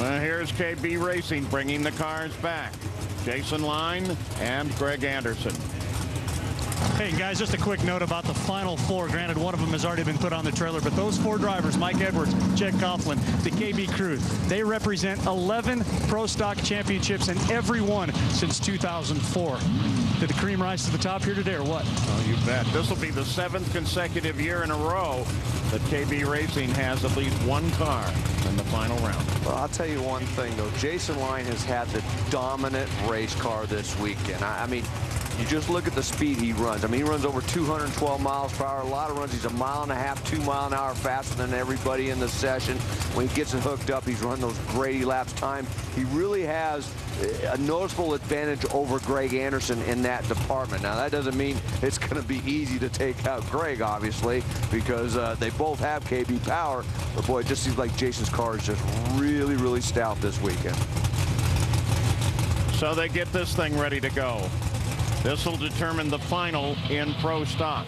Well, here's KB Racing bringing the cars back. Jason Line and Greg Anderson. Hey guys, just a quick note about the final four. Granted, one of them has already been put on the trailer, but those four drivers, Mike Edwards, Jed Coughlin, the KB crew, they represent 11 Pro Stock championships, and every one since 2004. Did the cream rise to the top here today or what? Oh, you bet. This will be the 7th consecutive year in a row that KB Racing has at least one car in the final round. Well, I'll tell you one thing, though. Jason Line has had the dominant race car this weekend. I mean, you just look at the speed he runs. I mean, he runs over 212 miles per hour. A lot of runs, he's 1.5 miles, 2 mile an hour faster than everybody in the session. When he gets it hooked up, he's running those Grady laps time. He really has a noticeable advantage over Greg Anderson in that department. Now, that doesn't mean it's going to be easy to take out Greg, obviously, because they both have KB power. But, boy, it just seems like Jason's car is just really, really stout this weekend. So they get this thing ready to go. This will determine the final in Pro Stock.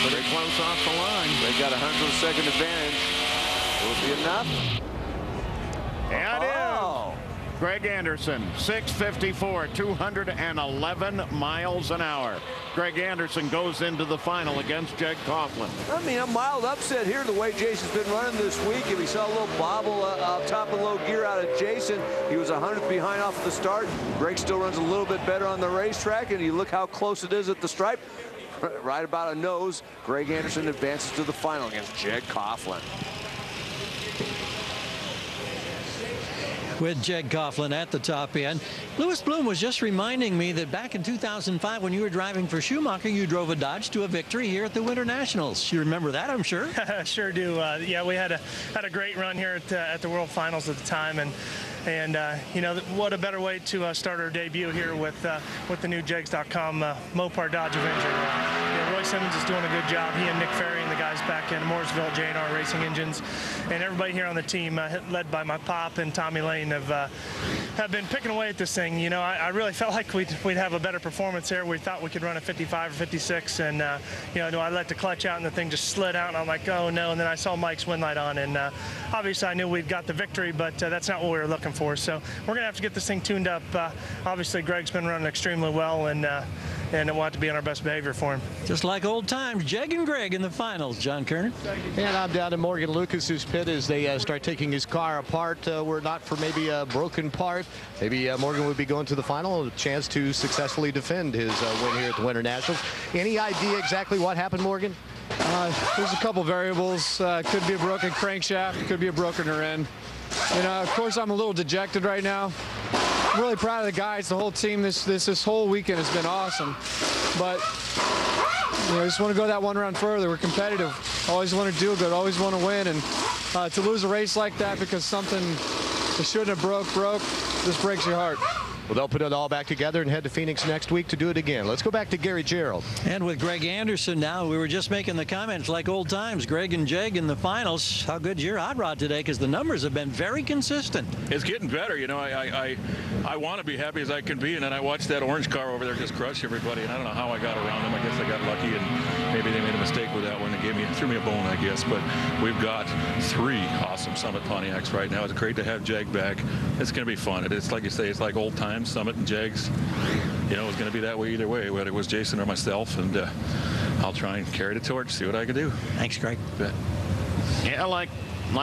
Pretty close off the line. They got a 100-second advantage. Will it be enough? And it is. Greg Anderson, 654, 211 miles an hour. Greg Anderson goes into the final against Jed Coughlin. I mean, a mild upset here the way Jason's been running this week. If we saw a little bobble top and low gear out of Jason, he was 100th behind off the start. Greg still runs a little bit better on the racetrack, and you look how close it is at the stripe. Right about a nose. Greg Anderson advances to the final against Jed Coughlin. With Jed Coughlin at the top end. Louis Bloom was just reminding me that back in 2005, when you were driving for Schumacher, you drove a Dodge to a victory here at the Winter Nationals. You remember that, I'm sure. Sure do. Yeah, we had a great run here at the World Finals at the time, and you know, what a better way to start our debut here with the new Jegs.com Mopar Dodge Avenger. Roy Simmons is doing a good job. He and Nick Ferry and the guys back in Mooresville, J&R Racing Engines, and everybody here on the team, led by my pop and Tommy Lane, have been picking away at this thing. You know, I really felt like we'd have a better performance here. We thought we could run a 55 or 56, and you know, I let the clutch out and the thing just slid out, and I'm like, oh no. And then I saw Mike's win light on, and obviously I knew we'd got the victory, but that's not what we were looking for. So we're gonna have to get this thing tuned up. Obviously Greg's been running extremely well, and I want to be on our best behavior for him. Just like old times, Jeg and Greg in the finals. John Kerner. And I'm down to Morgan Lucas's pit as they start taking his car apart. Were it not for maybe a broken part, maybe Morgan would be going to the final, a chance to successfully defend his win here at the Winter Nationals. Any idea exactly what happened, Morgan? There's a couple variables. Could be a broken crankshaft, could be a broken rear end. You know, of course, I'm a little dejected right now. I'm really proud of the guys, the whole team. This whole weekend has been awesome. But you know, I just want to go that one round further. We're competitive. Always want to do good. Always want to win. And to lose a race like that because something that shouldn't have broke just breaks your heart. Well, they'll put it all back together and head to Phoenix next week to do it again. Let's go back to Gary Gerald. And with Greg Anderson now, we were just making the comments like old times. Greg and Jeg in the finals. How good's your hot rod today? Because the numbers have been very consistent. It's getting better. You know, I want to be happy as I can be, and then I watched that orange car over there just crush everybody, and I don't know how I got around them. I guess I got lucky, and maybe they made a mistake with that one and threw me a bone, I guess. But we've got 3 awesome Summit Pontiacs right now. It's great to have Jeg back. It's going to be fun. It's like you say, it's like old times. Summit and Jegs, you know, it was going to be that way either way, whether it was Jason or myself, and I'll try and carry the torch, see what I can do. Thanks, Greg. Bet. Yeah, like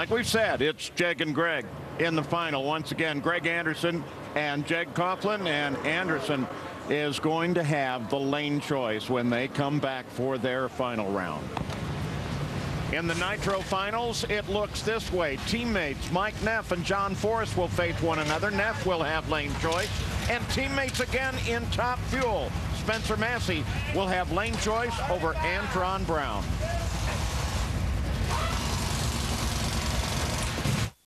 we've said, it's Jeg and Greg in the final. Once again, Greg Anderson and Jed Coughlin, and Anderson is going to have the lane choice when they come back for their final round. In the Nitro Finals, it looks this way. Teammates Mike Neff and John Forrest will face one another. Neff will have lane choice. And teammates again in Top Fuel. Spencer Massey will have lane choice over Antron Brown.